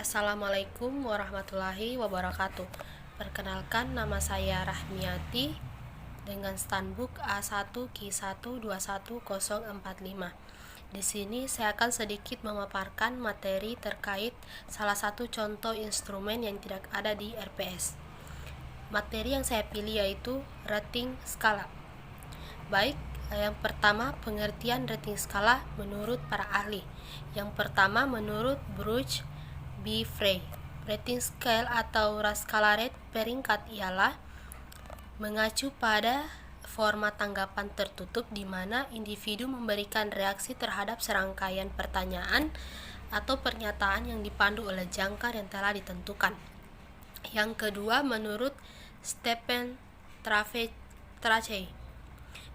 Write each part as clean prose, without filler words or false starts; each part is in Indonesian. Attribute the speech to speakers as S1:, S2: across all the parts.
S1: Assalamualaikum warahmatullahi wabarakatuh. Perkenalkan, nama saya Rahmiati dengan standbook A1Q1211045. Di sini saya akan sedikit memaparkan materi terkait salah satu contoh instrumen yang tidak ada di RPS. Materi yang saya pilih yaitu rating skala. Baik, yang pertama, pengertian rating skala menurut para ahli. Yang pertama, menurut Bruce B. Frey, rating scale atau skala rate peringkat ialah mengacu pada format tanggapan tertutup di mana individu memberikan reaksi terhadap serangkaian pertanyaan atau pernyataan yang dipandu oleh jangkar yang telah ditentukan. Yang kedua, menurut Stephen Tracey,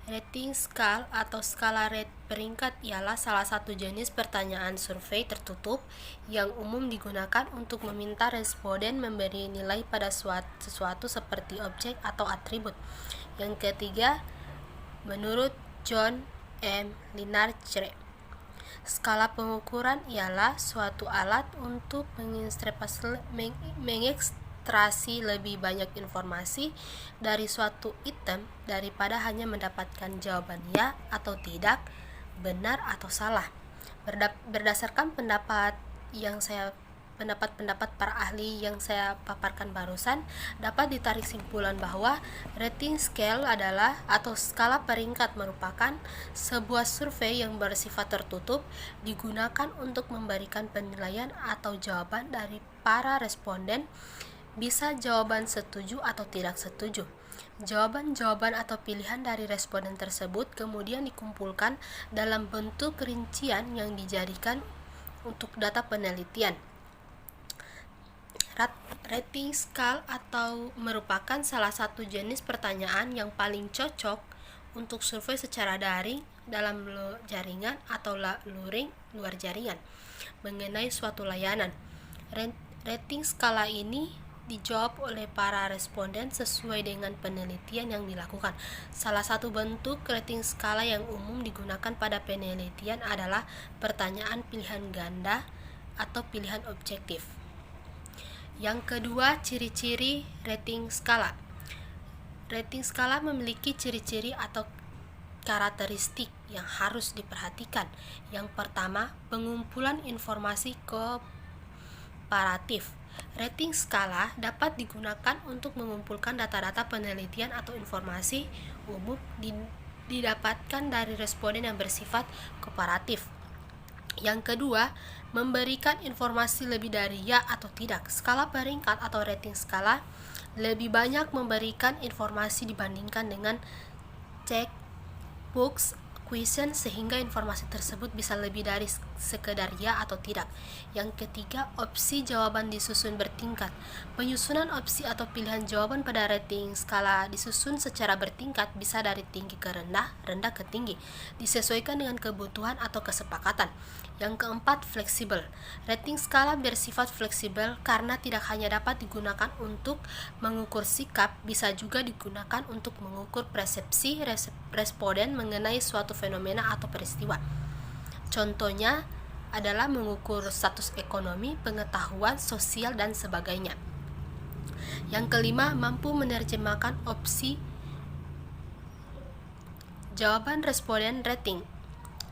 S1: rating scale atau skala rate peringkat ialah salah satu jenis pertanyaan survei tertutup yang umum digunakan untuk meminta responden memberi nilai pada sesuatu seperti objek atau atribut. Yang ketiga, menurut John M. Linarchere, skala pengukuran ialah suatu alat untuk mengekstraksi lebih banyak informasi dari suatu item daripada hanya mendapatkan jawaban ya atau tidak, benar atau salah. Berdasarkan pendapat para ahli yang saya paparkan barusan, dapat ditarik simpulan bahwa rating scale adalah atau skala peringkat merupakan sebuah survei yang bersifat tertutup digunakan untuk memberikan penilaian atau jawaban dari para responden, bisa jawaban setuju atau tidak setuju. Jawaban-jawaban atau pilihan dari responden tersebut kemudian dikumpulkan dalam bentuk rincian yang dijadikan untuk data penelitian. Rating scale atau merupakan salah satu jenis pertanyaan yang paling cocok untuk survei secara daring dalam jaringan atau luring luar jaringan mengenai suatu layanan. Rating skala ini dijawab oleh para responden sesuai dengan penelitian yang dilakukan. Salah satu bentuk rating skala yang umum digunakan pada penelitian adalah pertanyaan pilihan ganda atau pilihan objektif. Yang kedua, ciri-ciri rating skala. Rating skala memiliki ciri-ciri atau karakteristik yang harus diperhatikan. Yang pertama, pengumpulan informasi komparatif. Rating skala dapat digunakan untuk mengumpulkan data-data penelitian atau informasi umum didapatkan dari responden yang bersifat komparatif. Yang kedua, memberikan informasi lebih dari ya atau tidak. Skala peringkat atau rating skala lebih banyak memberikan informasi dibandingkan dengan checkbox question, sehingga informasi tersebut bisa lebih dari sekedar ya atau tidak. Yang ketiga, opsi jawaban disusun bertingkat. Penyusunan opsi atau pilihan jawaban pada rating skala disusun secara bertingkat, bisa dari tinggi ke rendah, rendah ke tinggi, disesuaikan dengan kebutuhan atau kesepakatan. Yang keempat, fleksibel. Rating skala bersifat fleksibel karena tidak hanya dapat digunakan untuk mengukur sikap, bisa juga digunakan untuk mengukur persepsi responden mengenai suatu fenomena atau peristiwa. Contohnya adalah mengukur status ekonomi, pengetahuan sosial, dan sebagainya. Yang kelima, mampu menerjemahkan opsi jawaban responden. Rating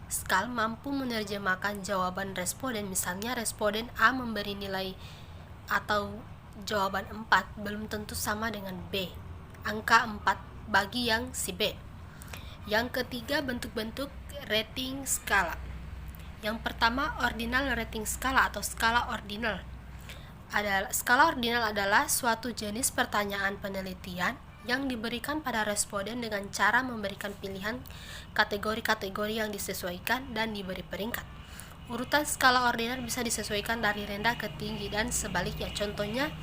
S1: skala mampu menerjemahkan jawaban responden. Misalnya responden A memberi nilai atau jawaban 4 belum tentu sama dengan B, angka 4 bagi yang si B. Yang ketiga, bentuk-bentuk rating skala. Yang pertama, ordinal rating skala atau skala ordinal. Skala ordinal adalah suatu jenis pertanyaan penelitian yang diberikan pada responden dengan cara memberikan pilihan kategori-kategori yang disesuaikan dan diberi peringkat. Urutan skala ordinal bisa disesuaikan dari rendah ke tinggi dan sebaliknya. Contohnya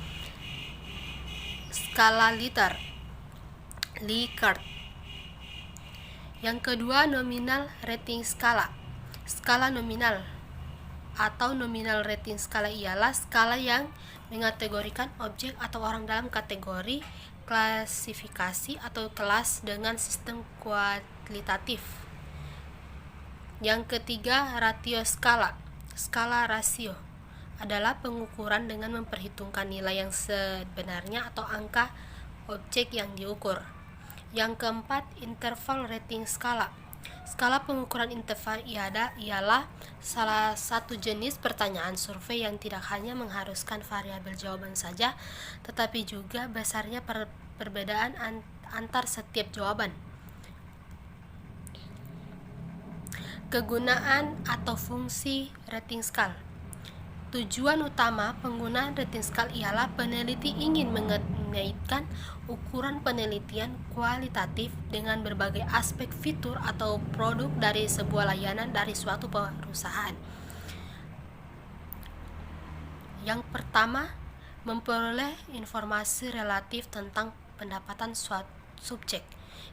S1: skala Likert. Yang kedua, nominal rating skala. Skala nominal atau nominal rating skala ialah skala yang mengategorikan objek atau orang dalam kategori, klasifikasi atau kelas dengan sistem kualitatif. Yang ketiga, ratio skala. Skala rasio adalah pengukuran dengan memperhitungkan nilai yang sebenarnya atau angka objek yang diukur. Yang keempat, interval rating skala. Skala pengukuran interval ialah salah satu jenis pertanyaan survei yang tidak hanya mengharuskan variabel jawaban saja, tetapi juga besarnya perbedaan antar setiap jawaban. Kegunaan atau fungsi rating scale. Tujuan utama penggunaan rating scale ialah peneliti ingin mengaitkan ukuran penelitian kualitatif dengan berbagai aspek fitur atau produk dari sebuah layanan dari suatu perusahaan. Yang pertama, memperoleh informasi relatif tentang pendapatan suatu subjek.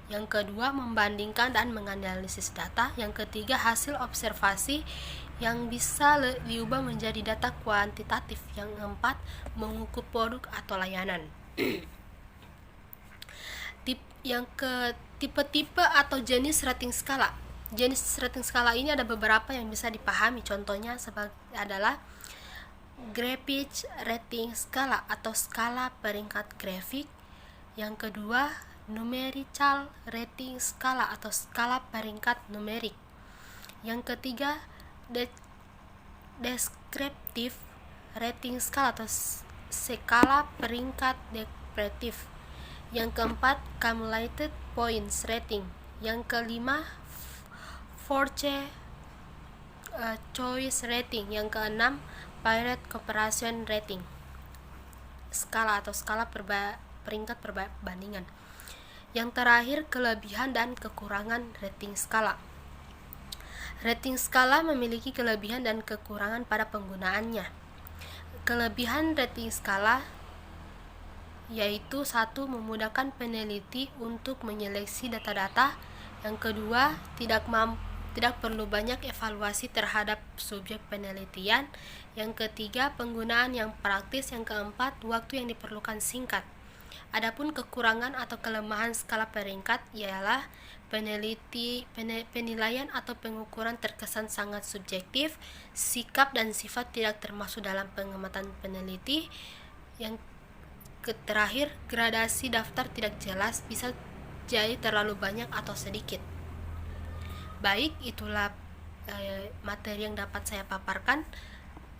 S1: Yang kedua, membandingkan dan menganalisis data. Yang ketiga, hasil observasi yang bisa diubah menjadi data kuantitatif. Yang keempat, mengukur produk atau layanan. Tipe-tipe atau jenis rating skala. Jenis rating skala ini ada beberapa yang bisa dipahami. Contohnya adalah graphic rating skala atau skala peringkat grafik. Yang kedua, numerical rating skala atau skala peringkat numerik. Yang ketiga, descriptive rating skala atau skala peringkat deskriptif. Yang keempat, cumulative points rating. Yang kelima, force choice rating. Yang keenam, Pirate Cooperation Rating. Skala atau skala peringkat perbandingan. Yang terakhir, kelebihan dan kekurangan rating skala. Rating skala memiliki kelebihan dan kekurangan pada penggunaannya. Kelebihan rating skala yaitu satu, memudahkan peneliti untuk menyeleksi data-data. Yang kedua, tidak perlu banyak evaluasi terhadap subjek penelitian. Yang ketiga, penggunaan yang praktis. Yang keempat, waktu yang diperlukan singkat. Adapun kekurangan atau kelemahan skala peringkat ialah penilaian atau pengukuran terkesan sangat subjektif, sikap dan sifat tidak termasuk dalam pengamatan peneliti. Yang terakhir, gradasi daftar tidak jelas, bisa jadi terlalu banyak atau sedikit. Baik, itulah materi yang dapat saya paparkan.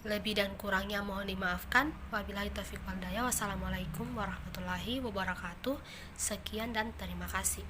S1: Lebih dan kurangnya mohon dimaafkan. Wabillahi taufiq wal hidayah. Wassalamualaikum warahmatullahi wabarakatuh. Sekian dan terima kasih.